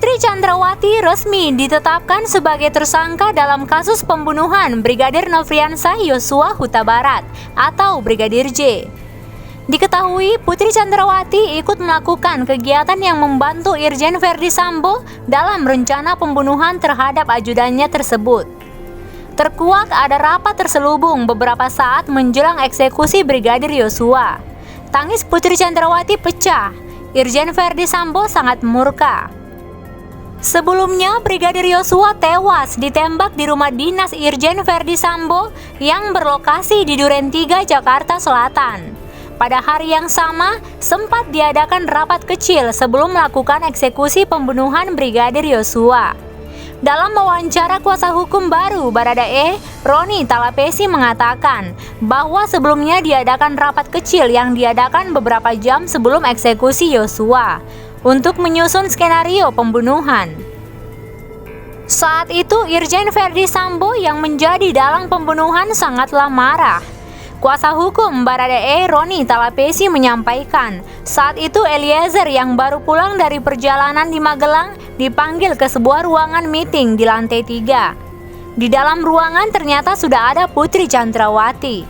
Putri Chandrawati resmi ditetapkan sebagai tersangka dalam kasus pembunuhan Brigadir Nofriansah Yosua Huta Barat atau Brigadir J. Diketahui Putri Chandrawati ikut melakukan kegiatan yang membantu Irjen Verdi Sambo dalam rencana pembunuhan terhadap ajudannya tersebut. Terkuak ada rapat terselubung beberapa saat menjelang eksekusi Brigadir Yosua. Tangis Putri Chandrawati pecah. Irjen Verdi Sambo sangat murka. Sebelumnya, Brigadir Yosua tewas ditembak di rumah dinas Irjen Verdi Sambo yang berlokasi di Duren 3, Jakarta Selatan. Pada hari yang sama, sempat diadakan rapat kecil sebelum melakukan eksekusi pembunuhan Brigadir Yosua. Dalam wawancara kuasa hukum baru Baradae, Roni Talapesi mengatakan bahwa sebelumnya diadakan rapat kecil yang diadakan beberapa jam sebelum eksekusi Yosua untuk menyusun skenario pembunuhan. Saat itu Irjen Verdi Sambo yang menjadi dalang pembunuhan sangatlah marah. Kuasa hukum Baradae Roni Talapesi menyampaikan, saat itu Eliezer yang baru pulang dari perjalanan di Magelang dipanggil ke sebuah ruangan meeting di lantai 3. Di dalam ruangan ternyata sudah ada Putri Chandrawati.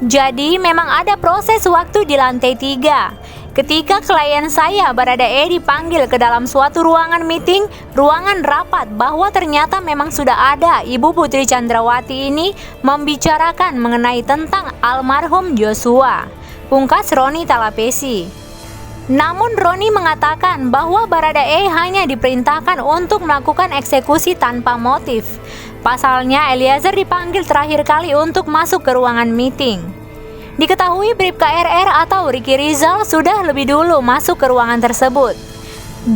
Jadi memang ada proses waktu di lantai 3. Ketika klien saya Baradae dipanggil ke dalam suatu ruangan meeting, ruangan rapat, bahwa ternyata memang sudah ada Ibu Putri Chandrawati ini membicarakan mengenai tentang almarhum Yosua, pungkas Roni Talapesi. Namun Roni mengatakan bahwa Baradae hanya diperintahkan untuk melakukan eksekusi tanpa motif. Pasalnya Eliezer dipanggil terakhir kali untuk masuk ke ruangan meeting. Diketahui Bribka RR atau Ricky Rizal sudah lebih dulu masuk ke ruangan tersebut.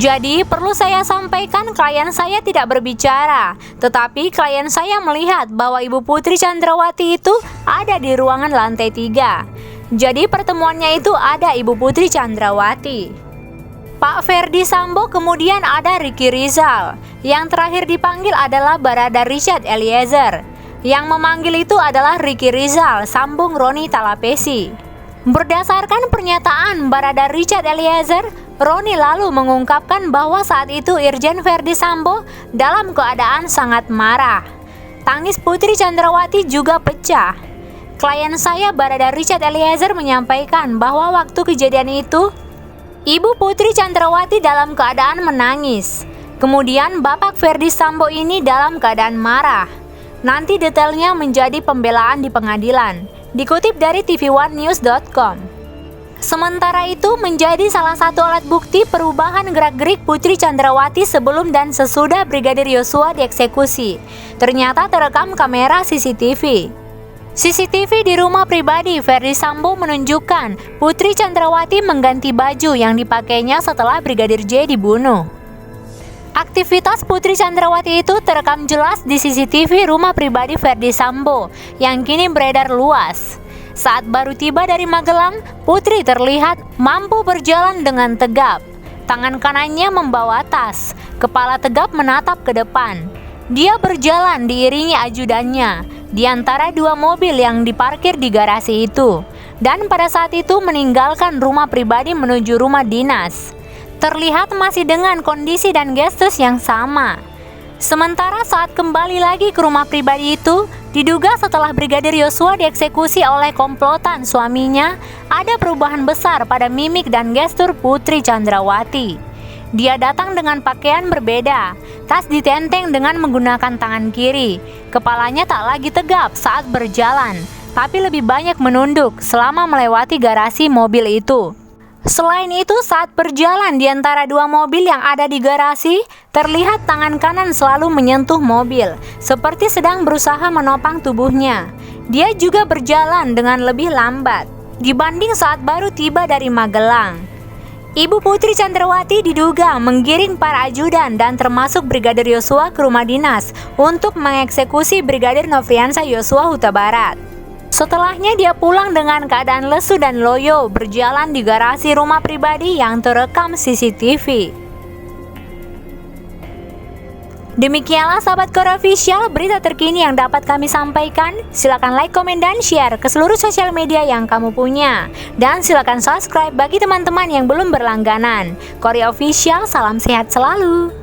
Jadi perlu saya sampaikan, klien saya tidak berbicara, tetapi klien saya melihat bahwa Ibu Putri Chandrawati itu ada di ruangan lantai 3. Jadi pertemuannya itu ada Ibu Putri Chandrawati, Pak Verdi Sambo, kemudian ada Ricky Rizal. Yang terakhir dipanggil adalah Barada Richard Eliezer. Yang memanggil itu adalah Ricky Rizal, sambung Roni Talapesi. Berdasarkan pernyataan Barada Richard Eliezer, Roni lalu mengungkapkan bahwa saat itu Irjen Verdi Sambo dalam keadaan sangat marah. Tangis Putri Chandrawati juga pecah. Klien saya Barada Richard Eliezer menyampaikan bahwa waktu kejadian itu, Ibu Putri Chandrawati dalam keadaan menangis. Kemudian Bapak Verdi Sambo ini dalam keadaan marah. Nanti detailnya menjadi pembelaan di pengadilan, dikutip dari tv1news.com. Sementara itu menjadi salah satu alat bukti perubahan gerak-gerik Putri Chandrawati sebelum dan sesudah Brigadir Yosua dieksekusi. Ternyata terekam kamera CCTV. CCTV di rumah pribadi Verdi Sambo menunjukkan Putri Chandrawati mengganti baju yang dipakainya setelah Brigadir J dibunuh. Aktivitas Putri Chandrawati itu terekam jelas di CCTV rumah pribadi Verdi Sambo yang kini beredar luas. Saat baru tiba dari Magelang, Putri terlihat mampu berjalan dengan tegap. Tangan kanannya membawa tas, kepala tegap menatap ke depan. Dia berjalan diiringi ajudannya di antara dua mobil yang diparkir di garasi itu, dan pada saat itu meninggalkan rumah pribadi menuju rumah dinas. Terlihat masih dengan kondisi dan gestus yang sama. Sementara saat kembali lagi ke rumah pribadi itu, diduga setelah Brigadir Yosua dieksekusi oleh komplotan suaminya, ada perubahan besar pada mimik dan gestur Putri Chandrawati. Dia datang dengan pakaian berbeda, tas ditenteng dengan menggunakan tangan kiri, kepalanya tak lagi tegap saat berjalan, tapi lebih banyak menunduk selama melewati garasi mobil itu. Selain itu, saat berjalan di antara dua mobil yang ada di garasi, terlihat tangan kanan selalu menyentuh mobil, seperti sedang berusaha menopang tubuhnya. Dia juga berjalan dengan lebih lambat dibanding saat baru tiba dari Magelang. Ibu Putri Chandrawati diduga menggiring para ajudan dan termasuk Brigadir Yosua ke rumah dinas untuk mengeksekusi Brigadir Nofriansah Yosua Huta Barat. Setelahnya dia pulang dengan keadaan lesu dan loyo berjalan di garasi rumah pribadi yang terekam CCTV. Demikianlah sahabat Core Official, berita terkini yang dapat kami sampaikan. Silakan like, komen, dan share ke seluruh sosial media yang kamu punya. Dan silakan subscribe bagi teman-teman yang belum berlangganan. Core Official, salam sehat selalu.